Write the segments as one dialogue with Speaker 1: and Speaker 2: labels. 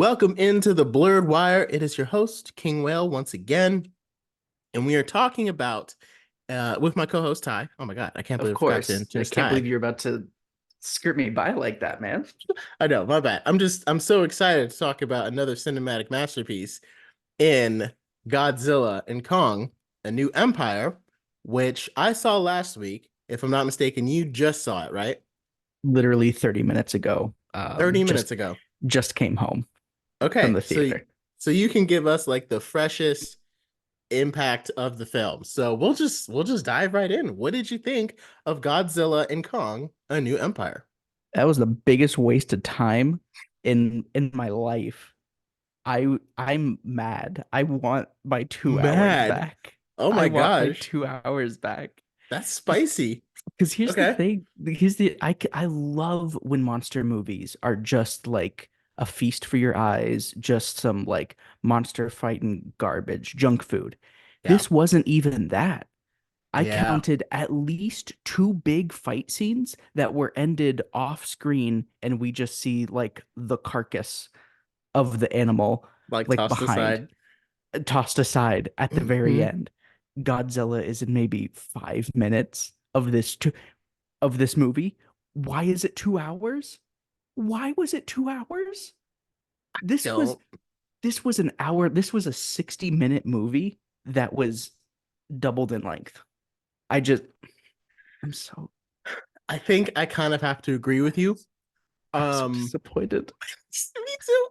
Speaker 1: Welcome into the Blurred Wire. It is your host, King Whale, once again. And we are talking about, with my co host, Ty. Oh my God, I can't
Speaker 2: Of
Speaker 1: believe I forgot to
Speaker 2: course. I
Speaker 1: introduce
Speaker 2: can't believe
Speaker 1: Ty.
Speaker 2: you're about to skirt me by like that, man.
Speaker 1: I know, my bad. I'm so excited to talk about another cinematic masterpiece in Godzilla and Kong, A New Empire, which I saw last week. If I'm not mistaken, you just saw it, right?
Speaker 2: Literally 30 minutes ago.
Speaker 1: 30
Speaker 2: Just
Speaker 1: minutes ago.
Speaker 2: just came home from
Speaker 1: Okay,
Speaker 2: the
Speaker 1: so
Speaker 2: theater.
Speaker 1: so you can give us like the freshest impact of the film. So we'll just dive right in. What did you think of Godzilla and Kong: A New Empire?
Speaker 2: That was the biggest waste of time in my life. I'm mad. I want my 2 hours
Speaker 1: Mad.
Speaker 2: back.
Speaker 1: Oh
Speaker 2: I
Speaker 1: my
Speaker 2: want my
Speaker 1: gosh.
Speaker 2: 2 hours back.
Speaker 1: That's spicy.
Speaker 2: Because here's the
Speaker 1: Okay.
Speaker 2: thing. I love when monster movies are just like a feast for your eyes, just some like monster fighting garbage, junk food.
Speaker 1: Yeah.
Speaker 2: This wasn't even that. I
Speaker 1: Yeah.
Speaker 2: counted at least two big fight scenes that were ended off screen, and we just see like the carcass of the animal
Speaker 1: Like
Speaker 2: like
Speaker 1: tossed
Speaker 2: behind,
Speaker 1: aside.
Speaker 2: tossed aside at the very
Speaker 1: Hmm.
Speaker 2: end. Godzilla is in maybe 5 minutes of this movie. Why is it 2 hours? Why was it 2 hours? This was
Speaker 1: Don't.
Speaker 2: this was an hour. This was a 60-minute movie that was doubled in length. I just I'm so
Speaker 1: I think I kind of have to agree with you.
Speaker 2: I'm so
Speaker 1: Um,
Speaker 2: disappointed.
Speaker 1: Me too.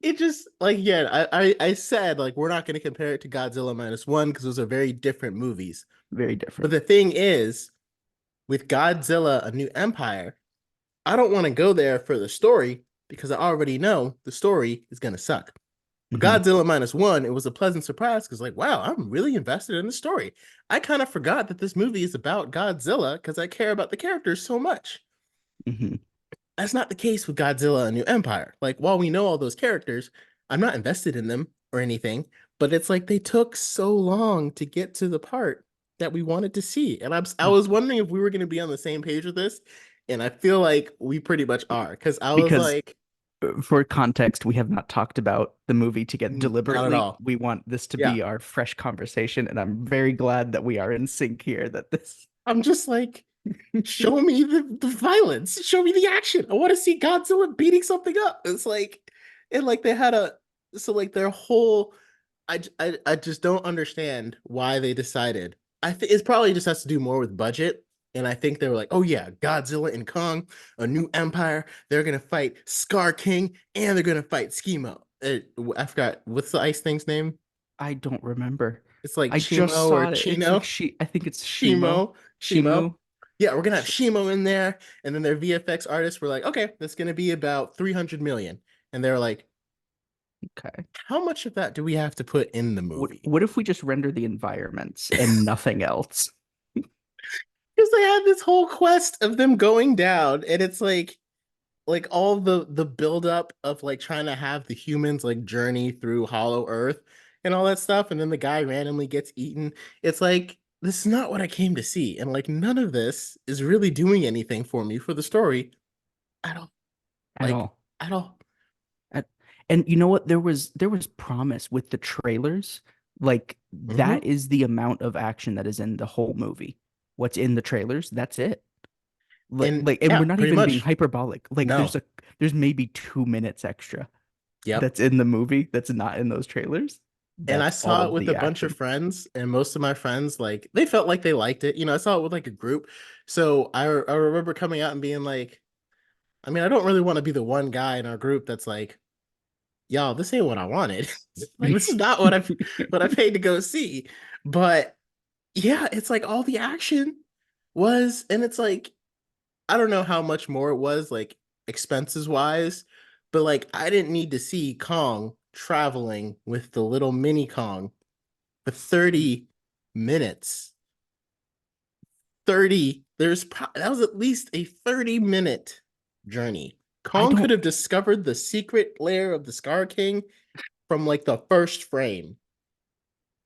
Speaker 1: It just like yeah, I said like we're not going to compare it to Godzilla minus one because those are very different movies.
Speaker 2: Very
Speaker 1: But
Speaker 2: different.
Speaker 1: the thing is, with Godzilla: A New Empire, I don't want to go there for the story because I already know the story is going to suck. But
Speaker 2: Hmm.
Speaker 1: Godzilla minus one, it was a pleasant surprise because, like, wow, I'm really invested in the story. I kind of forgot that this movie is about Godzilla because I care about the characters so much.
Speaker 2: Hmm.
Speaker 1: That's not the case with Godzilla: A New Empire. Like, while we know all those characters, I'm not invested in them or anything, but it's like they took so long to get to the part that we wanted to see. And I was wondering if we were going to be on the same page with this. And I feel like we pretty much are because I was
Speaker 2: Because
Speaker 1: like,
Speaker 2: for context, we have not talked about the movie together
Speaker 1: Not at
Speaker 2: deliberately.
Speaker 1: all.
Speaker 2: We want this to
Speaker 1: Yeah.
Speaker 2: be our fresh conversation, and I'm very glad that we are in sync here. That this
Speaker 1: I'm just like, show me the violence, show me the action. I want to see Godzilla beating something up. It's like, and like they had a, so like their whole, I just don't understand why they decided. I think it's probably just has to do more with budget. And I think they were like, oh yeah, Godzilla and Kong, a new empire. They're gonna fight Scar King and they're gonna fight Schemo. I forgot what's the ice thing's name.
Speaker 2: I don't remember.
Speaker 1: It's like
Speaker 2: I just
Speaker 1: Chimo or
Speaker 2: saw it. It's like
Speaker 1: Chino.
Speaker 2: she. I think it's Shimo.
Speaker 1: Shimo.
Speaker 2: Shimu.
Speaker 1: Yeah, we're gonna have
Speaker 2: Sh
Speaker 1: Shimo in there, and then their VFX artists were like, okay, that's gonna be about 300 million, and they're like,
Speaker 2: okay.
Speaker 1: how much of that do we have to put in the
Speaker 2: What
Speaker 1: movie?
Speaker 2: What if we just render the environments and nothing else?
Speaker 1: Because they had this whole quest of them going down, and it's like all the buildup of like trying to have the humans like journey through Hollow Earth and all that stuff, and then the guy randomly gets eaten. It's like this is not what I came to see, and like none of this is really doing anything for me for the story at all.
Speaker 2: At
Speaker 1: Like
Speaker 2: all.
Speaker 1: at all.
Speaker 2: At, and you know what? There was promise with the trailers. Like that
Speaker 1: Hmm.
Speaker 2: is the amount of action that is in the whole movie. What's in the trailers? That's it.
Speaker 1: And
Speaker 2: And
Speaker 1: yeah,
Speaker 2: we're not
Speaker 1: pretty
Speaker 2: even being
Speaker 1: much.
Speaker 2: hyperbolic. Like
Speaker 1: No.
Speaker 2: there's maybe 2 minutes extra
Speaker 1: Yep.
Speaker 2: that's in the movie that's not in those trailers.
Speaker 1: And I
Speaker 2: That's all
Speaker 1: saw it
Speaker 2: of
Speaker 1: with a
Speaker 2: the
Speaker 1: bunch of
Speaker 2: action.
Speaker 1: friends, and most of my friends like they felt like they liked it. I saw it with like a group. So I remember coming out and being like, I mean, I don't really want to be the one guy in our group that's like, y'all, this ain't what I wanted. Like this is not what I paid to go see. But yeah, it's like all the action was, and it's like I don't know how much more it was, like expenses wise, but like I didn't need to see Kong traveling with the little mini Kong for 30 minutes. 30, that was at least a 30-minute journey.
Speaker 2: I
Speaker 1: Kong could
Speaker 2: don't
Speaker 1: have discovered the secret lair of the Scar King from like the first frame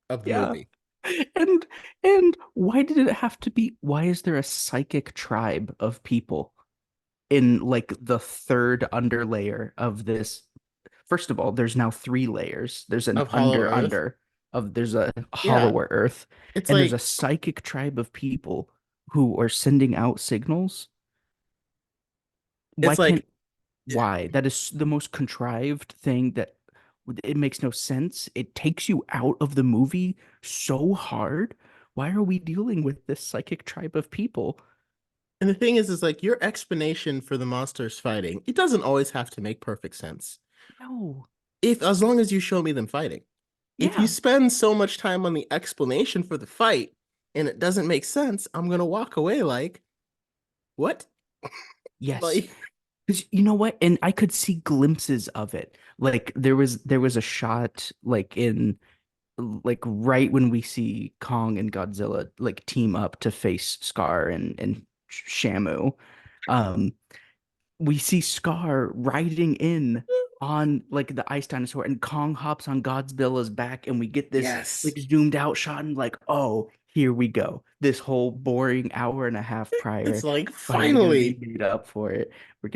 Speaker 1: of the
Speaker 2: Yeah.
Speaker 1: movie.
Speaker 2: And and why did it have to be why is there a psychic tribe of people in like the third underlayer of this first of all, there's now three layers. There's an
Speaker 1: of Hollow Earth.
Speaker 2: there's a
Speaker 1: Yeah,
Speaker 2: hollower earth,
Speaker 1: it's
Speaker 2: and there's a
Speaker 1: like
Speaker 2: psychic tribe of people who are sending out signals. Why
Speaker 1: it's
Speaker 2: can't
Speaker 1: like
Speaker 2: why? That is the most contrived thing that it makes no sense. It takes you out of the movie so hard. Why are we dealing with this psychic tribe of people?
Speaker 1: and the thing is like your explanation for the monsters fighting, it doesn't always have to make perfect sense.
Speaker 2: No.
Speaker 1: If as long as you show me them fighting. If you
Speaker 2: Yeah.
Speaker 1: spend so much time on the explanation for the fight and it doesn't make sense, I'm gonna walk away like, what?
Speaker 2: Yes.
Speaker 1: Like,
Speaker 2: Because you know what? And I could see glimpses of it. Like there was a shot like right when we see Kong and Godzilla like team up to face Scar and Shamu. Um, we see Scar riding in on like the ice dinosaur, and Kong hops on Godzilla's back, and we get this
Speaker 1: yes.
Speaker 2: like zoomed out shot, and like, oh, here we go. This whole boring hour and a half
Speaker 1: It's
Speaker 2: prior
Speaker 1: like
Speaker 2: finally gonna be
Speaker 1: finally.
Speaker 2: made up for it. We're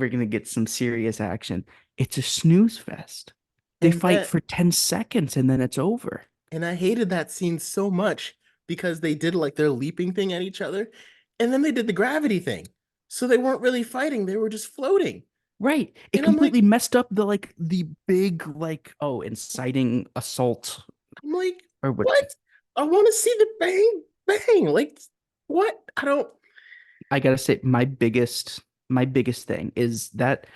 Speaker 2: gonna get some serious action. It's a snooze fest. They
Speaker 1: And
Speaker 2: fight
Speaker 1: that
Speaker 2: for 10 seconds and then it's over.
Speaker 1: and I hated that scene so much because they did like their leaping thing at each other, and then they did the gravity thing. So they weren't really fighting, they were just floating.
Speaker 2: Right. It
Speaker 1: And I'm
Speaker 2: completely
Speaker 1: like,
Speaker 2: messed up the big like oh inciting assault
Speaker 1: I'm like,
Speaker 2: or what
Speaker 1: what? I want to see the bang bang. Like, what? I don't.
Speaker 2: I gotta say, my biggest thing is that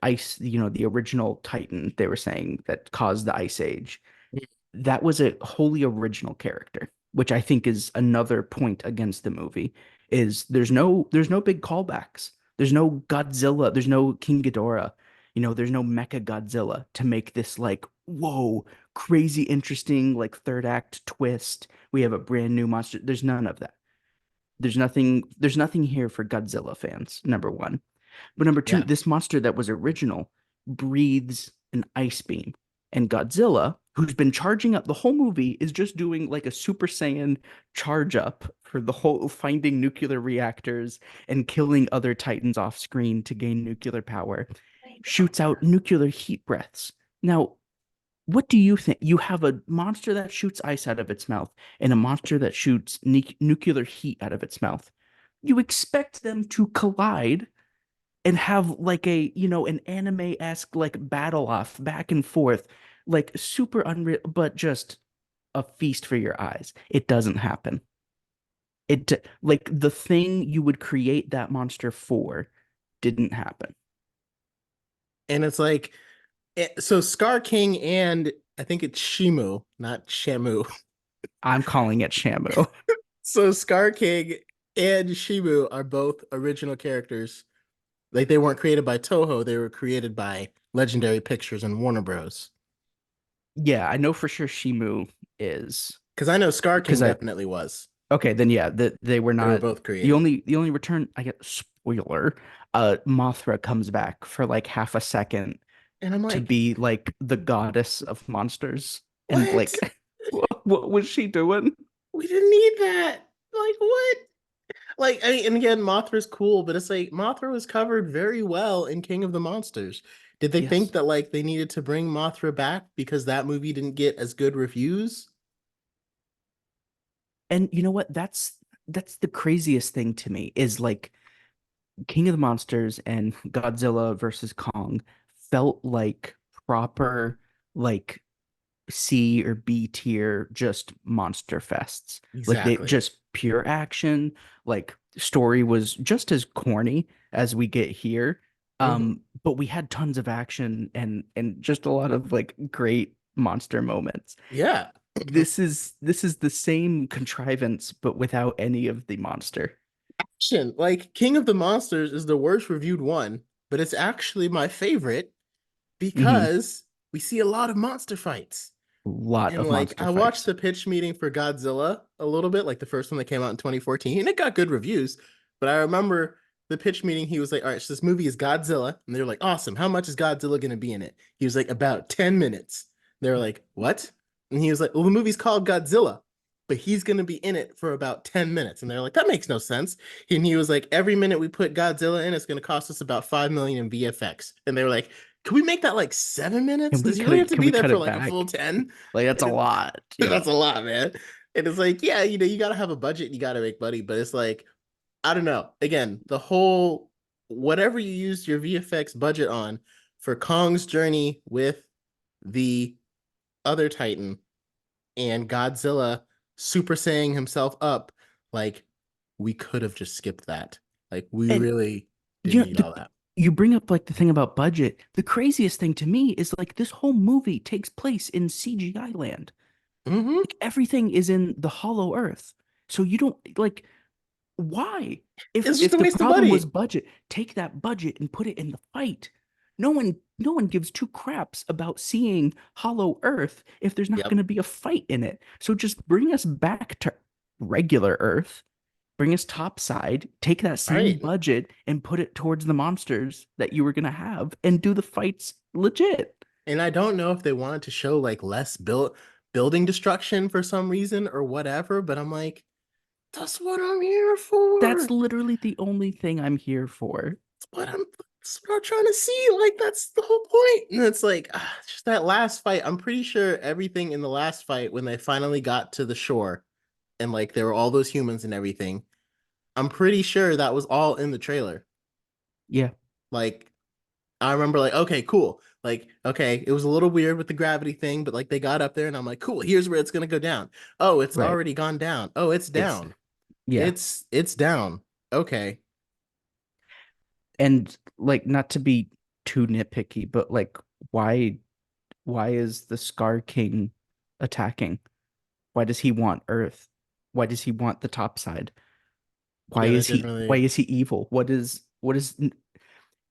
Speaker 2: ice, the original Titan they were saying that caused the Ice Age. That was a wholly original character, which I think is another point against the movie. Is there's no big callbacks. There's no Godzilla. There's no King Ghidorah. There's no Mecha Godzilla to make this like whoa crazy interesting like third act twist. We have a brand new monster. There's none of that. There's nothing here for Godzilla fans, number one. But number two,
Speaker 1: Yeah.
Speaker 2: this monster that was original breathes an ice beam. And Godzilla, who's been charging up the whole movie, is just doing like a Super Saiyan charge up for the whole finding nuclear reactors and killing other Titans off screen to gain nuclear power, shoots out nuclear heat breaths. Now, what do you think? You have a monster that shoots ice out of its mouth and a monster that shoots nuclear heat out of its mouth. You expect them to collide and have like an anime-esque like battle off back and forth, like super unreal, but just a feast for your eyes. It doesn't happen. It like the thing you would create that monster for didn't happen.
Speaker 1: And it's like, so Scar King and I think it's Shimu, not Shamu.
Speaker 2: I'm calling it Shamu.
Speaker 1: So Scar King and Shimu are both original characters. Like they weren't created by Toho, they were created by Legendary Pictures and Warner Bros.
Speaker 2: Yeah, I know for sure Shimu is
Speaker 1: Because I know Scar
Speaker 2: because
Speaker 1: King
Speaker 2: I
Speaker 1: definitely was.
Speaker 2: okay, then yeah, they were
Speaker 1: They were
Speaker 2: not
Speaker 1: both
Speaker 2: the
Speaker 1: created.
Speaker 2: only return I get spoiler, Mothra comes back for like half a second
Speaker 1: And I'm
Speaker 2: to
Speaker 1: like,
Speaker 2: be like the goddess of monsters. And
Speaker 1: what?
Speaker 2: like what was she doing?
Speaker 1: We didn't need that. Like, what? Like, I mean, and again, Mothra's cool, but it's like Mothra was covered very well in King of the Monsters. Did they think
Speaker 2: Yes.
Speaker 1: that like they needed to bring Mothra back because that movie didn't get as good reviews?
Speaker 2: And you know what? That's the craziest thing to me is like King of the Monsters and Godzilla versus Kong felt like proper like C or B tier just monster fests. Like they
Speaker 1: Exactly.
Speaker 2: just pure action. Like story was just as corny as we get here.
Speaker 1: Hmm.
Speaker 2: But we had tons of action and just a lot of like great monster moments.
Speaker 1: Yeah.
Speaker 2: This is the same contrivance, but without any of the monster.
Speaker 1: Action. Like King of the Monsters is the worst reviewed one, but it's actually my favorite
Speaker 2: Hmm.
Speaker 1: because we see a lot of monster fights.
Speaker 2: Lot
Speaker 1: And
Speaker 2: of
Speaker 1: like
Speaker 2: monster
Speaker 1: I watched
Speaker 2: fights.
Speaker 1: the pitch meeting for Godzilla a little bit, like the first one that came out in 2014, and it got good reviews. But I remember the pitch meeting, he was like, all right, so this movie is Godzilla. And they were like, awesome. How much is Godzilla gonna be in it? He was like, about 10 minutes. They were like, what? And he was like, well, the movie's called Godzilla, but he's gonna be in it for about 10 minutes. And they're like, that makes no sense. And he was like, every minute we put Godzilla in, it's gonna cost us about 5 million in VFX. And they were like, can we make that like 7 minutes?
Speaker 2: Can we
Speaker 1: Does he
Speaker 2: cut
Speaker 1: really have
Speaker 2: it?
Speaker 1: to
Speaker 2: Can
Speaker 1: be
Speaker 2: we
Speaker 1: there
Speaker 2: cut
Speaker 1: for
Speaker 2: it
Speaker 1: like a full
Speaker 2: back?
Speaker 1: 10?
Speaker 2: Like that's a lot, you
Speaker 1: That's
Speaker 2: know.
Speaker 1: a lot, man. And it's like, yeah, you gotta have a budget, you gotta make money, but it's like, I don't know. Again, the whole whatever you used your VFX budget on for Kong's journey with the other Titan and Godzilla Super Saiyan himself up, like we could have just skipped that. Like we
Speaker 2: And
Speaker 1: really didn't
Speaker 2: you know,
Speaker 1: need all that.
Speaker 2: you bring up like the thing about budget. The craziest thing to me is like this whole movie takes place in CGI land.
Speaker 1: Hmm.
Speaker 2: Like everything is in the Hollow Earth. So you don't like why?
Speaker 1: It's just
Speaker 2: If
Speaker 1: a
Speaker 2: the
Speaker 1: waste of
Speaker 2: problem was
Speaker 1: money.
Speaker 2: budget, take that budget and put it in the fight. No one gives two craps about seeing Hollow Earth if there's not
Speaker 1: Yep.
Speaker 2: going to be a fight in it. So just bring us back to regular Earth, bring us topside, take that
Speaker 1: All
Speaker 2: same
Speaker 1: right.
Speaker 2: budget and put it towards the monsters that you were going to have and do the fights legit.
Speaker 1: And I don't know if they wanted to show like less building destruction for some reason or whatever, but I'm like, that's what I'm here
Speaker 2: That's
Speaker 1: for.
Speaker 2: literally the only thing I'm here for.
Speaker 1: That's what I'm trying to see. Like that's the whole point. And it's like just that last fight. I'm pretty sure everything in the last fight when they finally got to the shore and like there were all those humans and everything. I'm pretty sure that was all in the trailer.
Speaker 2: Yeah,
Speaker 1: Like I remember like, okay, cool. Like, okay, it was a little weird with the gravity thing, but like they got up there and I'm like, cool, here's where it's gonna go down. Oh, it's
Speaker 2: right.
Speaker 1: already gone down. Oh, it's
Speaker 2: It's
Speaker 1: down.
Speaker 2: yeah.
Speaker 1: It's down. Okay.
Speaker 2: And like not to be too nitpicky, but like why is the Scar King attacking? Why does he want Earth? Why does he want the top side?
Speaker 1: Yeah, that didn't
Speaker 2: Why
Speaker 1: really.
Speaker 2: is he evil? What is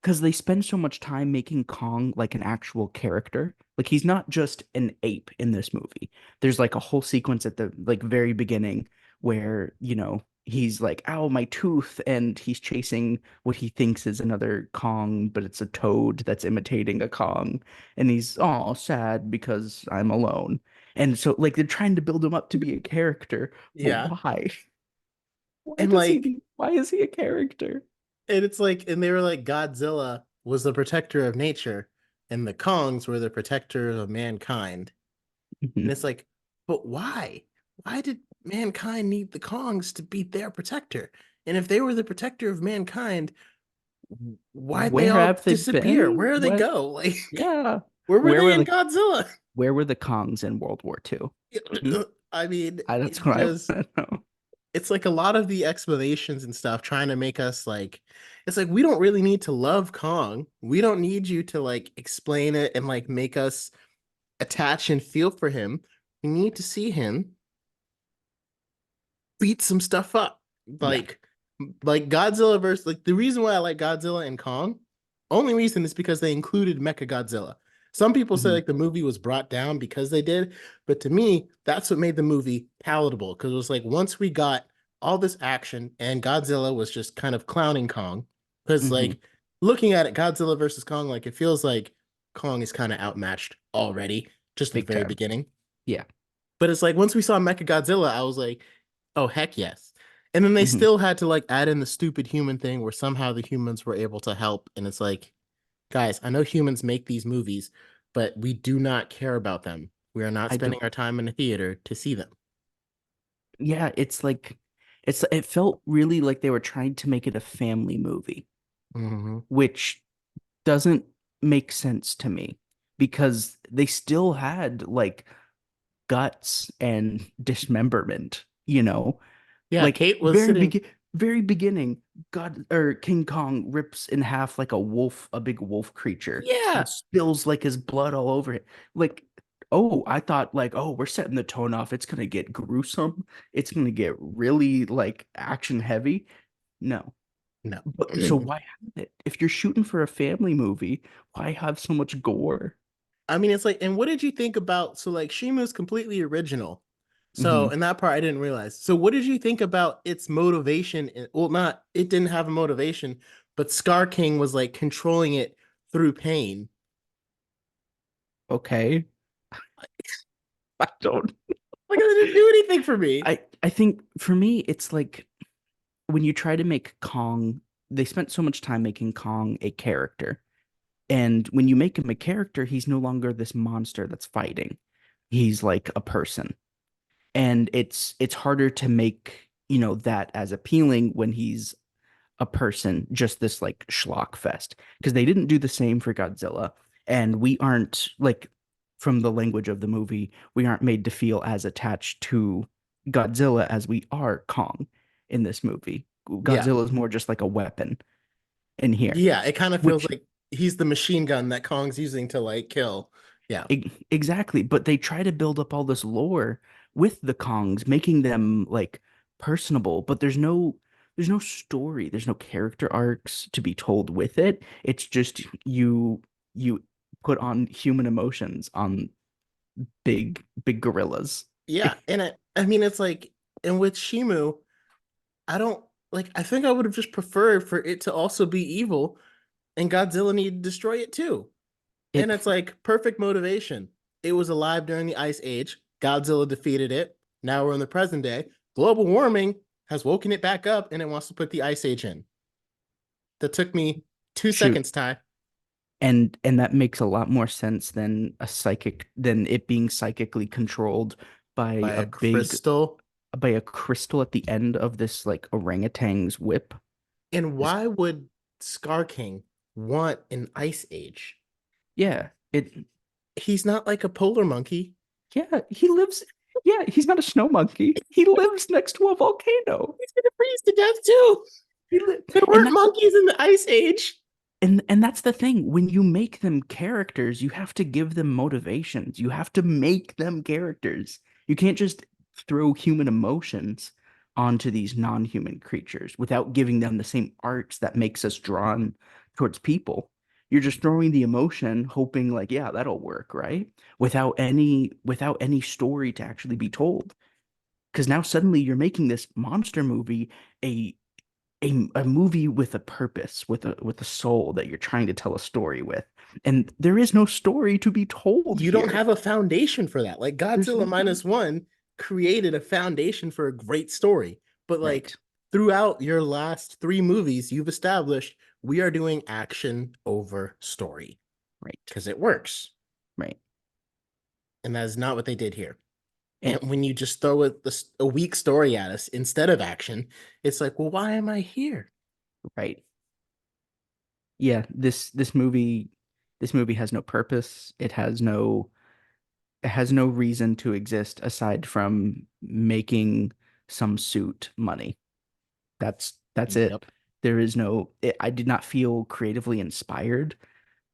Speaker 2: because they spend so much time making Kong like an actual character. Like he's not just an ape in this movie. There's like a whole sequence at the like very beginning where, he's like, "Ow, my tooth," and he's chasing what he thinks is another Kong, but it's a toad that's imitating a Kong, and he's all sad because I'm alone. And so like they're trying to build him up to be a character, but
Speaker 1: Yeah.
Speaker 2: why?
Speaker 1: And like
Speaker 2: Why is he a character?
Speaker 1: and it's like and they were like Godzilla was the protector of nature and the Kongs were the protector of mankind. And
Speaker 2: Mhm.
Speaker 1: it's like, but why? Why did mankind need the Kongs to be their protector? And if they were the protector of mankind, why'd they
Speaker 2: Where
Speaker 1: all
Speaker 2: have they
Speaker 1: disappear?
Speaker 2: been?
Speaker 1: Where did they
Speaker 2: What?
Speaker 1: go? Like,
Speaker 2: Yeah.
Speaker 1: where were
Speaker 2: Where
Speaker 1: they
Speaker 2: were
Speaker 1: in
Speaker 2: the
Speaker 1: Godzilla?
Speaker 2: where were the Kongs in World War II? Hmm?
Speaker 1: I mean,
Speaker 2: That's
Speaker 1: it's
Speaker 2: what I
Speaker 1: just
Speaker 2: want to know.
Speaker 1: it's like a lot of the explanations and stuff trying to make us like it's like we don't really need to love Kong. We don't need you to like explain it and like make us attach and feel for him. We need to see him beat some stuff up.
Speaker 2: Yeah.
Speaker 1: Like like Godzilla versus like the reason why I like Godzilla and Kong, only reason is because they included Mecha Godzilla. Some people say
Speaker 2: Hmm.
Speaker 1: like the movie was brought down because they did, but to me, that's what made the movie palatable because it was like once we got all this action and Godzilla was just kind of clowning Kong. Because
Speaker 2: Hmm.
Speaker 1: like looking at it, Godzilla versus Kong, like it feels like Kong is kind of outmatched already, just at the
Speaker 2: Big
Speaker 1: very
Speaker 2: time.
Speaker 1: beginning.
Speaker 2: Yeah.
Speaker 1: But it's like once we saw Mecha Godzilla, I was like, oh heck yes. And then they
Speaker 2: Hmm.
Speaker 1: still had to like add in the stupid human thing where somehow the humans were able to help. And it's like, guys, I know humans make these movies, but we do not care about them. We are not
Speaker 2: I
Speaker 1: spending
Speaker 2: don't.
Speaker 1: our time in the theater to see them.
Speaker 2: Yeah, it felt really like they were trying to make it a family movie,
Speaker 1: Hmm.
Speaker 2: which doesn't make sense to me because they still had like guts and dismemberment,
Speaker 1: Yeah,
Speaker 2: like
Speaker 1: Kate was sitting.
Speaker 2: very beginning, God or King Kong rips in half like a big wolf creature and
Speaker 1: Yeah,
Speaker 2: spills like his blood all over it. Like, oh, I thought like, oh, we're setting the tone off. It's gonna get gruesome. It's gonna get really like action heavy. No.
Speaker 1: no.
Speaker 2: But so why have it? If you're shooting for a family movie, why have so much gore?
Speaker 1: I mean, it's like, and what did you think about? So, like, Shimu's completely original. So,
Speaker 2: Hmm.
Speaker 1: in that part, I didn't realize. So, what did you think about its motivation? Well, not, it didn't have a motivation, but Scar King was like controlling it through pain.
Speaker 2: Okay. I don't.
Speaker 1: Like, it didn't do anything for me.
Speaker 2: I think for me, it's like when you try to make Kong, they spent so much time making Kong a character. And when you make him a character, he's no longer this monster that's fighting. He's like a person. And it's harder to make, that as appealing when he's a person, just this like schlock fest. Because they didn't do the same for Godzilla. And we aren't like from the language of the movie, we aren't made to feel as attached to Godzilla as we are Kong in this movie.
Speaker 1: Yeah.
Speaker 2: Godzilla is more just like a weapon in here,
Speaker 1: Yeah, it kind of feels
Speaker 2: which
Speaker 1: like he's the machine gun that Kong's using to like kill. Yeah.
Speaker 2: exactly. But they try to build up all this lore with the Kongs, making them like personable, but there's no story, there's no character arcs to be told with it. It's just you put on human emotions on big gorillas.
Speaker 1: Yeah, and I mean it's like, and with Shimu, I don't like, I think I would have just preferred for it to also be evil and Godzilla needed to destroy it too. And
Speaker 2: It
Speaker 1: it's like perfect motivation. It was alive during the ice age. Godzilla defeated it. Now we're in the present day. Global warming has woken it back up and it wants to put the ice age in. That took me two
Speaker 2: shoot.
Speaker 1: seconds, Ty.
Speaker 2: And that makes a lot more sense than it being psychically controlled by
Speaker 1: By
Speaker 2: a
Speaker 1: a
Speaker 2: big
Speaker 1: crystal.
Speaker 2: by a crystal at the end of this like orangutan's whip.
Speaker 1: And
Speaker 2: This
Speaker 1: why would Scar King want an ice age?
Speaker 2: Yeah,
Speaker 1: He's not like a polar monkey.
Speaker 2: yeah, he lives. Yeah, he's not a snow monkey. He lives next to a volcano.
Speaker 1: He's gonna freeze to death too.
Speaker 2: He li
Speaker 1: There
Speaker 2: and
Speaker 1: weren't
Speaker 2: that's
Speaker 1: monkeys in the ice age.
Speaker 2: and that's the thing. When you make them characters, you have to give them motivations. You have to make them characters. You can't just throw human emotions onto these non-human creatures without giving them the same arcs that makes us drawn towards people. You're just throwing the emotion, hoping like, yeah, that'll work, right? Without any story to actually be told. Because now suddenly you're making this monster movie a a movie with a purpose, with a soul that you're trying to tell a story with. And there is no story to be told
Speaker 1: You don't
Speaker 2: here.
Speaker 1: have a foundation for that. Like
Speaker 2: There's
Speaker 1: Godzilla
Speaker 2: nothing.
Speaker 1: minus one created a foundation for a great story. But like
Speaker 2: Right.
Speaker 1: throughout your last three movies, you've established we are doing action over story
Speaker 2: Right.
Speaker 1: because it works.
Speaker 2: Right.
Speaker 1: And that is not what they did here.
Speaker 2: And
Speaker 1: And when you just throw a weak story at us instead of action, it's like, well, why am I here?
Speaker 2: right. Yeah, this movie has no purpose. It has no reason to exist aside from making some suit money. That's it.
Speaker 1: Yep.
Speaker 2: I did not feel creatively inspired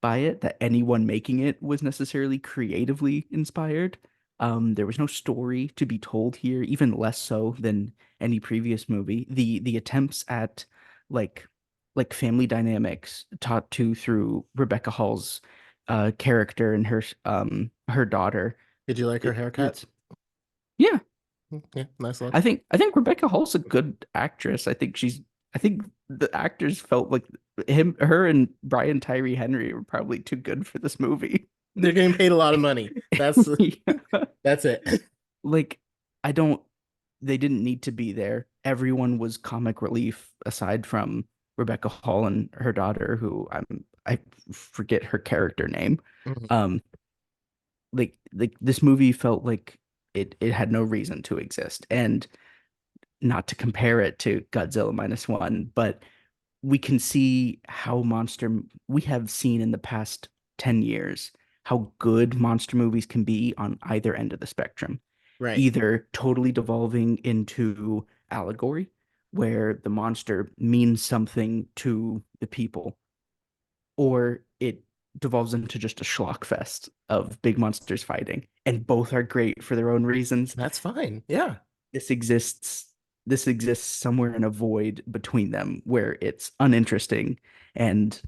Speaker 2: by it, that anyone making it was necessarily creatively inspired. There was no story to be told here, even less so than any previous movie. The attempts at like family dynamics taught to through Rebecca Hall's character and her daughter.
Speaker 1: Did you like her haircut?
Speaker 2: It's Yeah,
Speaker 1: Yeah, nice look.
Speaker 2: I think Rebecca Hall's a good actress. I think the actors felt like her and Brian Tyree Henry were probably too good for this movie.
Speaker 1: They're getting paid a lot of money. That's
Speaker 2: Yeah.
Speaker 1: that's it.
Speaker 2: Like I don't they didn't need to be there. Everyone was comic relief aside from Rebecca Hall and her daughter, who I forget her character name.
Speaker 1: Mhm.
Speaker 2: Um like this movie felt like it had no reason to exist. And not to compare it to Godzilla minus one, but we can see how we have seen in the past 10 years how good monster movies can be on either end of the spectrum,
Speaker 1: Right.
Speaker 2: either totally devolving into allegory, where the monster means something to the people, or it devolves into just a schlock fest of big monsters fighting. And both are great for their own reasons.
Speaker 1: That's fine. Yeah.
Speaker 2: this exists this exists somewhere in a void between them where it's uninteresting, and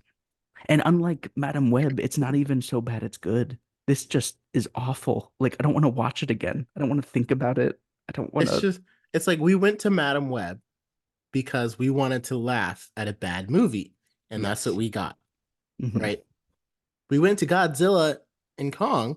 Speaker 2: unlike Madam Web, it's not even so bad it's good. This just is awful. Like I don't want to watch it again. I don't want to think about it. I don't want
Speaker 1: It's
Speaker 2: to.
Speaker 1: just it's like we went to Madam Web because we wanted to laugh at a bad movie, and that's what
Speaker 2: Yes.
Speaker 1: we got,
Speaker 2: Hmm.
Speaker 1: right? We went to Godzilla and Kong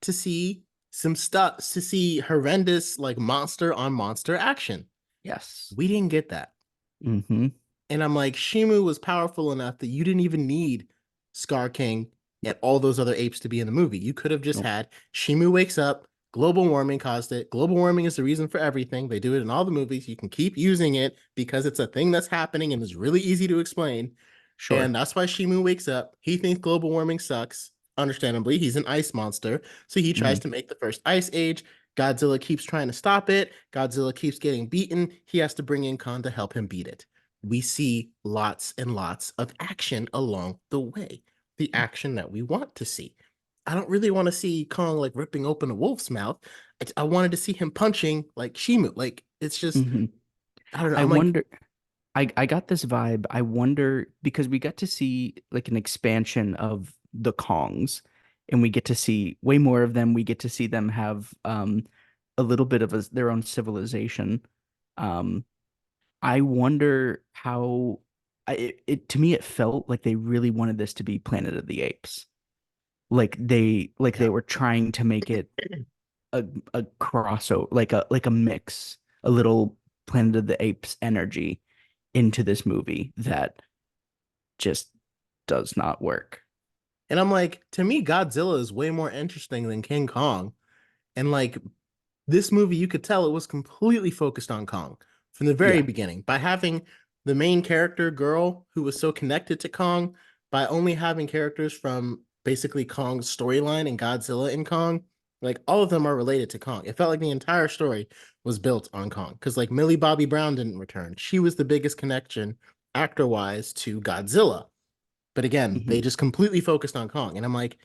Speaker 1: to see some stuff, to see horrendous like monster on monster action.
Speaker 2: Yes.
Speaker 1: We didn't get that.
Speaker 2: Hmm.
Speaker 1: And I'm like, Shimu was powerful enough that you didn't even need Scar King, and all those other apes to be in the movie. You could have just
Speaker 2: Nope.
Speaker 1: had Shimu wakes up, global warming caused it. Global warming is the reason for everything. They do it in all the movies. You can keep using it because it's a thing that's happening and is really easy to explain.
Speaker 2: Sure.
Speaker 1: And that's why Shimu wakes up. He thinks global warming sucks. Understandably, he's an ice monster. So he tries
Speaker 2: Hmm.
Speaker 1: to make the first ice age. Godzilla keeps trying to stop it. Godzilla keeps getting beaten. He has to bring in Khan to help him beat it. We see lots and lots of action along the way. The action that we want to see. I don't really want to see Kong like ripping open a wolf's mouth. I wanted to see him punching like Shimu. Like it's just,
Speaker 2: Hmm.
Speaker 1: I don't know.
Speaker 2: I
Speaker 1: I'm like,
Speaker 2: wonder. I got this vibe. I wonder because we got to see like an expansion of the Kongs, and we get to see way more of them. We get to see them have a little bit of their own civilization. Um, I wonder how to me it felt like they really wanted this to be Planet of the Apes. Like
Speaker 1: yeah.
Speaker 2: they were trying to make it a a crossover, like a mix, a little Planet of the Apes energy into this movie that just does not work.
Speaker 1: And I'm like, to me, Godzilla is way more interesting than King Kong. And like this movie, you could tell it was completely focused on Kong from the very
Speaker 2: Yeah.
Speaker 1: beginning by having the main character girl who was so connected to Kong, by only having characters from basically Kong's storyline and Godzilla and Kong. Like all of them are related to Kong. It felt like the entire story was built on Kong because like Millie Bobby Brown didn't return. She was the biggest connection actor wise to Godzilla. But again, they
Speaker 2: Hmm.
Speaker 1: just completely focused on Kong. And I'm like,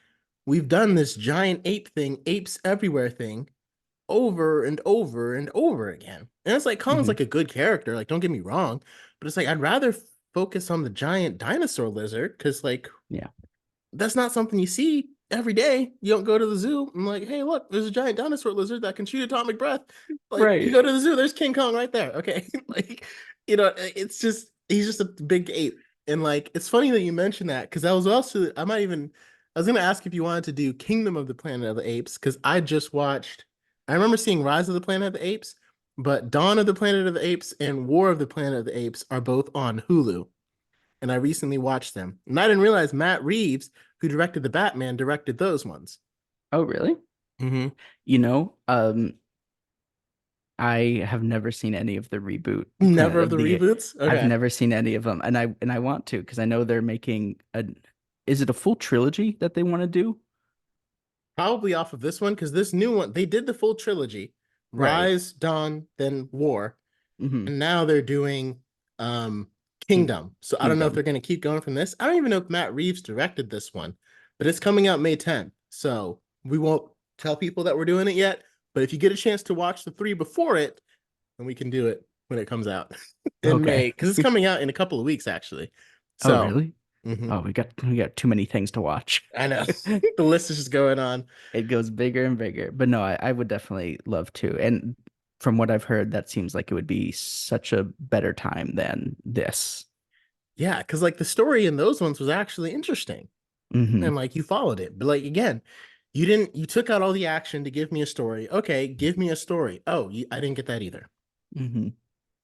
Speaker 1: we've done this giant ape thing, apes everywhere thing over and over and over again. And it's like Kong's
Speaker 2: Hmm.
Speaker 1: like a good character, like don't get me wrong, but it's like I'd rather focus on the giant dinosaur lizard because like
Speaker 2: Yeah.
Speaker 1: that's not something you see every day. You don't go to the zoo and like, hey, look, there's a giant dinosaur lizard that can shoot atomic breath. Like you
Speaker 2: Right.
Speaker 1: go to the zoo, there's King Kong right there. Okay, like it's just he's just a big ape. And like it's funny that you mentioned that because I was also I was gonna ask if you wanted to do Kingdom of the Planet of the Apes because I just watched. I remember seeing Rise of the Planet of the Apes, but Dawn of the Planet of the Apes and War of the Planet of the Apes are both on Hulu, and I recently watched them. And I didn't realize Matt Reeves, who directed the Batman, directed those ones.
Speaker 2: Oh, really?
Speaker 1: Mm-hmm.
Speaker 2: You know, I have never seen any of the reboot
Speaker 1: Never
Speaker 2: Planet
Speaker 1: of
Speaker 2: of
Speaker 1: the
Speaker 2: the.
Speaker 1: reboots.
Speaker 2: I've
Speaker 1: Okay,
Speaker 2: never seen any of them, and I want to because I know they're making a. Is it a full trilogy that they want to do?
Speaker 1: probably off of this one because this new one they did the full trilogy:
Speaker 2: Right.
Speaker 1: Rise, Dawn, then War,
Speaker 2: Hmm.
Speaker 1: and now they're doing um
Speaker 2: King
Speaker 1: Kingdom. So I don't know if
Speaker 2: Kingdom.
Speaker 1: they're going to keep going from this. I don't even know if Matt Reeves directed this one, but it's coming out May 10th. So we won't tell people that we're doing it yet. But if you get a chance to watch the three before it, then we can do it when it comes out in
Speaker 2: Okay.
Speaker 1: May because it's coming out in a couple of weeks actually.
Speaker 2: Oh,
Speaker 1: So
Speaker 2: really?
Speaker 1: mhm,
Speaker 2: Oh, we got too many things to watch.
Speaker 1: I know the list is just going on.
Speaker 2: It goes bigger and bigger. But no, I would definitely love to. And from what I've heard, that seems like it would be such a better time than this.
Speaker 1: Yeah, because like the story in those ones was actually interesting
Speaker 2: Hmm.
Speaker 1: and like you followed it. But like again, you took out all the action to give me a story. Okay, give me a story. Oh, I didn't get that either.
Speaker 2: Hmm.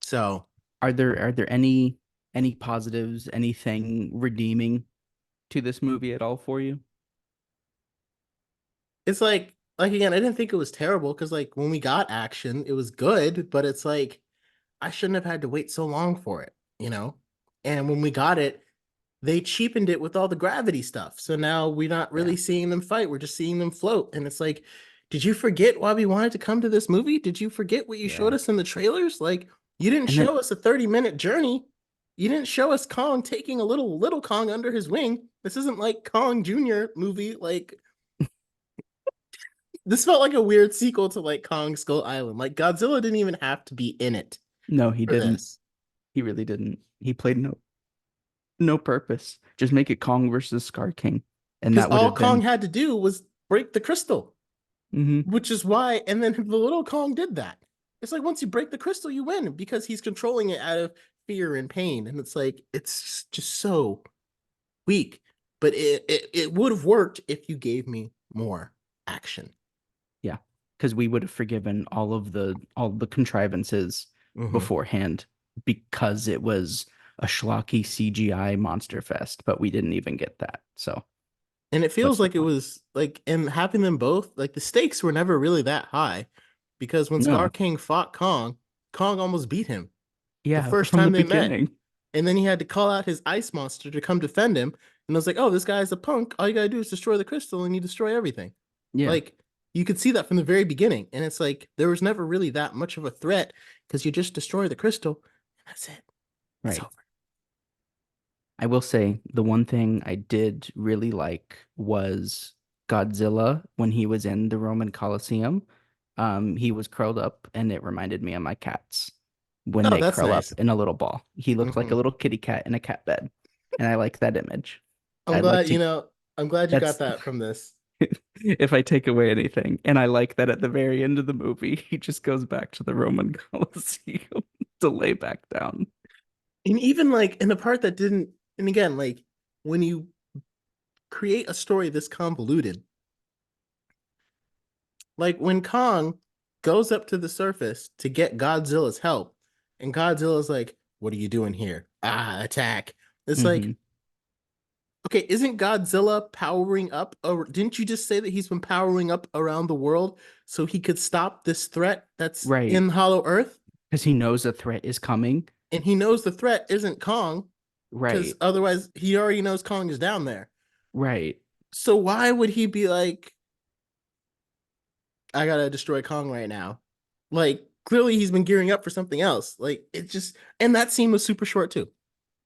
Speaker 1: So
Speaker 2: Are there any positives, anything redeeming to this movie at all for you?
Speaker 1: it's like again, I didn't think it was terrible because like when we got action, it was good, but it's like I shouldn't have had to wait so long for it, you know? And when we got it, they cheapened it with all the gravity stuff. So now we're not
Speaker 2: Yeah.
Speaker 1: really seeing them fight. We're just seeing them float. And it's like, did you forget why we wanted to come to this movie? Did you forget what you showed
Speaker 2: Yeah.
Speaker 1: us in the trailers? Like, you didn't
Speaker 2: And then
Speaker 1: show us a 30-minute journey. You didn't show us Kong taking a little Kong under his wing. This isn't like Kong Jr. movie. Like, this felt like a weird sequel to like Kong Skull Island. Like, Godzilla didn't even have to be in it
Speaker 2: no, he
Speaker 1: for
Speaker 2: didn't.
Speaker 1: this.
Speaker 2: He really didn't. He played no purpose. Just make it Kong versus Scar King. And
Speaker 1: Because
Speaker 2: that would
Speaker 1: all
Speaker 2: have
Speaker 1: Kong
Speaker 2: been.
Speaker 1: had to do was break the crystal.
Speaker 2: Hmm.
Speaker 1: Which is why, and then the little Kong did that. It's like once you break the crystal, you win because he's controlling it out of fear and pain. And it's like, it's just so weak. But it would have worked if you gave me more action.
Speaker 2: Yeah. Because we would have forgiven all the contrivances
Speaker 1: Hmm.
Speaker 2: beforehand because it was a schlocky CGI monster fest, but we didn't even get that. So
Speaker 1: And it
Speaker 2: what's
Speaker 1: feels
Speaker 2: the
Speaker 1: like it
Speaker 2: point?
Speaker 1: was like, and having them both, like the stakes were never really that high because when Scar
Speaker 2: No.
Speaker 1: King fought Kong, Kong almost beat him the
Speaker 2: Yeah,
Speaker 1: first
Speaker 2: from the
Speaker 1: time they met.
Speaker 2: beginning.
Speaker 1: And then he had to call out his ice monster to come defend him. And I was like, oh, this guy's a punk. All you gotta do is destroy the crystal and you destroy everything.
Speaker 2: Yeah,
Speaker 1: Like, you could see that from the very beginning. And it's like, there was never really that much of a threat because you just destroy the crystal and that's it. It's
Speaker 2: right.
Speaker 1: over.
Speaker 2: I will say the one thing I did really like was Godzilla when he was in the Roman Colosseum. He was curled up and it reminded me of my cats when
Speaker 1: Oh,
Speaker 2: they
Speaker 1: that's
Speaker 2: curl up
Speaker 1: nice.
Speaker 2: in a little ball. He looked like
Speaker 1: Hmm.
Speaker 2: a little kitty cat in a cat bed. And I like that image.
Speaker 1: I'm
Speaker 2: I'd like
Speaker 1: glad,
Speaker 2: to,
Speaker 1: I'm glad you got
Speaker 2: that's
Speaker 1: that from this.
Speaker 2: if I take away anything. And I like that at the very end of the movie, he just goes back to the Roman Colosseum to lay back down.
Speaker 1: And even like in the part that didn't, and again, like when you create a story this convoluted, like when Kong goes up to the surface to get Godzilla's help, and Godzilla's like, "What are you doing here? Ah, attack!" It's like,
Speaker 2: Hmm.
Speaker 1: okay, isn't Godzilla powering up? Or didn't you just say that he's been powering up around the world so he could stop this threat that's
Speaker 2: Right.
Speaker 1: in Hollow Earth?
Speaker 2: Because he knows a threat is coming.
Speaker 1: And he knows the threat isn't Kong, because
Speaker 2: Right.
Speaker 1: otherwise he already knows Kong is down there.
Speaker 2: Right.
Speaker 1: So why would he be like, I gotta destroy Kong right now? Like, clearly he's been gearing up for something else. Like, it just, and that scene was super short too.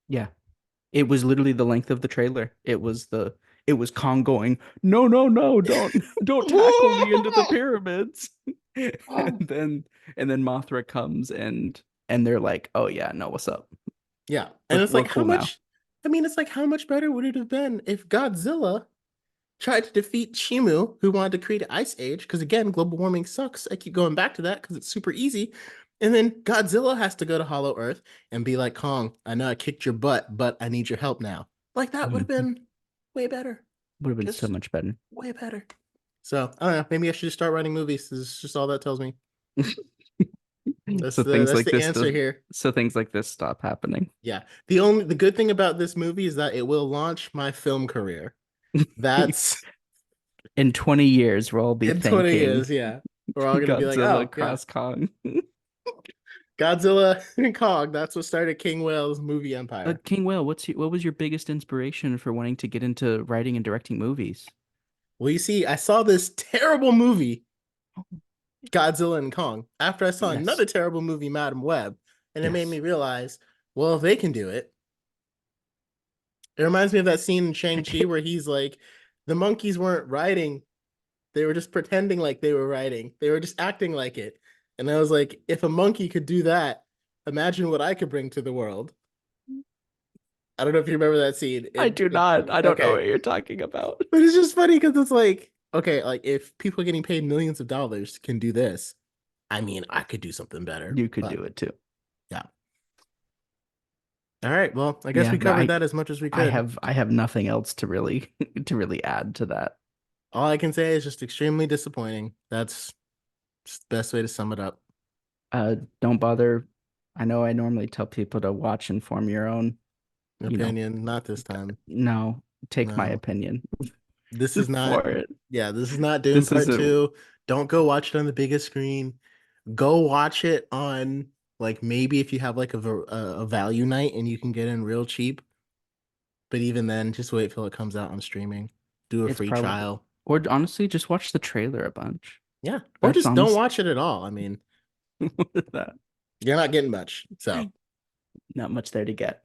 Speaker 2: Yeah. It was literally the length of the trailer. It was Kong going, "No, no, no, don't tackle me into the pyramids." And then Mothra comes and they're like, "Oh yeah, no, what's up?
Speaker 1: Yeah. And it's
Speaker 2: We're
Speaker 1: like, how
Speaker 2: cool now."
Speaker 1: much, I mean, it's like, how much better would it have been if Godzilla tried to defeat Shimu, who wanted to create an ice age? Because again, global warming sucks. I keep going back to that because it's super easy. And then Godzilla has to go to Hollow Earth and be like, Kong, I know I kicked your butt, but I need your help now. Like, that would have
Speaker 2: Mhm.
Speaker 1: been way better.
Speaker 2: Would have been so
Speaker 1: Just
Speaker 2: much better.
Speaker 1: way better. So I don't know. Maybe I should just start writing movies. This is just all that tells me.
Speaker 2: So things
Speaker 1: That's
Speaker 2: like
Speaker 1: the
Speaker 2: this
Speaker 1: answer
Speaker 2: does
Speaker 1: here.
Speaker 2: so things like this stop happening.
Speaker 1: Yeah. The good thing about this movie is that it will launch my film career. That's
Speaker 2: In 20 years, we'll all be
Speaker 1: in 20
Speaker 2: thanking
Speaker 1: years. Yeah. We're all gonna be like,
Speaker 2: Godzilla
Speaker 1: oh yeah,
Speaker 2: cross Kong.
Speaker 1: Godzilla and Kong. That's what started King Whale's movie empire.
Speaker 2: King Will, what was your biggest inspiration for wanting to get into writing and directing movies?
Speaker 1: Well, you see, I saw this terrible movie, Godzilla and Kong, after I saw
Speaker 2: Yes.
Speaker 1: another terrible movie, Madam Web, and it made me
Speaker 2: Yes.
Speaker 1: realize, well, if they can do it, it reminds me of that scene in Shang-Chi where he's like, the monkeys weren't riding, they were just pretending like they were riding. They were just acting like it. And I was like, if a monkey could do that, imagine what I could bring to the world. I don't know if you remember that scene.
Speaker 2: I do not. I don't know
Speaker 1: Okay.
Speaker 2: what you're talking about.
Speaker 1: But it's just funny because it's like, okay, like if people getting paid millions of dollars can do this, I mean, I could do something better.
Speaker 2: You could
Speaker 1: But
Speaker 2: do it too.
Speaker 1: yeah. All right. Well, I guess
Speaker 2: Yeah,
Speaker 1: we covered that as much as we could.
Speaker 2: I have nothing else to really to really add to that.
Speaker 1: All I can say is just extremely disappointing. That's just the best way to sum it up.
Speaker 2: Don't bother. I know I normally tell people to watch and form your own, you know,
Speaker 1: Opinion, not this time.
Speaker 2: no, take my
Speaker 1: No.
Speaker 2: opinion
Speaker 1: This is not,
Speaker 2: for it.
Speaker 1: yeah, this is not Dune
Speaker 2: This
Speaker 1: Part
Speaker 2: isn't
Speaker 1: 2. Don't go watch it on the biggest screen. Go watch it on like maybe if you have like a value night and you can get in real cheap. But even then, just wait till it comes out on streaming. Do a
Speaker 2: it's
Speaker 1: free
Speaker 2: probably
Speaker 1: trial.
Speaker 2: or honestly just watch the trailer a bunch.
Speaker 1: Yeah. Or
Speaker 2: That's
Speaker 1: just don't
Speaker 2: honest.
Speaker 1: watch it at all. I mean,
Speaker 2: What is that?
Speaker 1: you're not getting much. So,
Speaker 2: Not much there to get.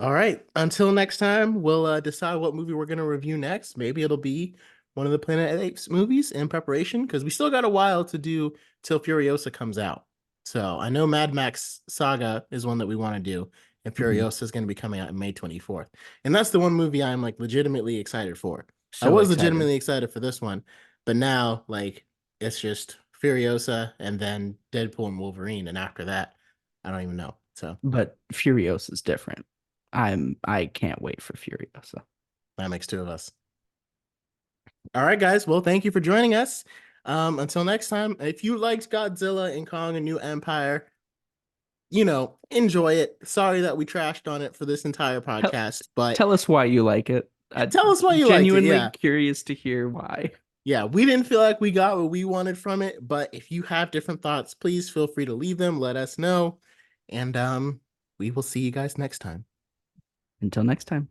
Speaker 1: all right. Until next time, we'll decide what movie we're going to review next. Maybe it'll be one of the Planet of the Apes movies in preparation because we still got a while to do till Furiosa comes out. So I know Mad Max Saga is one that we want to do, and
Speaker 2: Mhm.
Speaker 1: Furiosa is going to be coming out in May 24th. And that's the one movie I'm like legitimately excited for. I
Speaker 2: So
Speaker 1: was
Speaker 2: excited.
Speaker 1: legitimately excited for this one, but now like it's just Furiosa and then Deadpool and Wolverine. And after that, I don't even know. So
Speaker 2: But Furious is different. I can't wait for Furiosa.
Speaker 1: that makes two of us. All right, guys. Well, thank you for joining us. Until next time, if you liked Godzilla and Kong: A New Empire, enjoy it. Sorry that we trashed on it for this entire
Speaker 2: Tell,
Speaker 1: podcast, but
Speaker 2: tell us why you like it. I'm
Speaker 1: tell us why you liked it.
Speaker 2: genuinely
Speaker 1: Yeah.
Speaker 2: curious to hear why.
Speaker 1: Yeah, we didn't feel like we got what we wanted from it, but if you have different thoughts, please feel free to leave them, let us know, and we will see you guys next time.
Speaker 2: Until next time.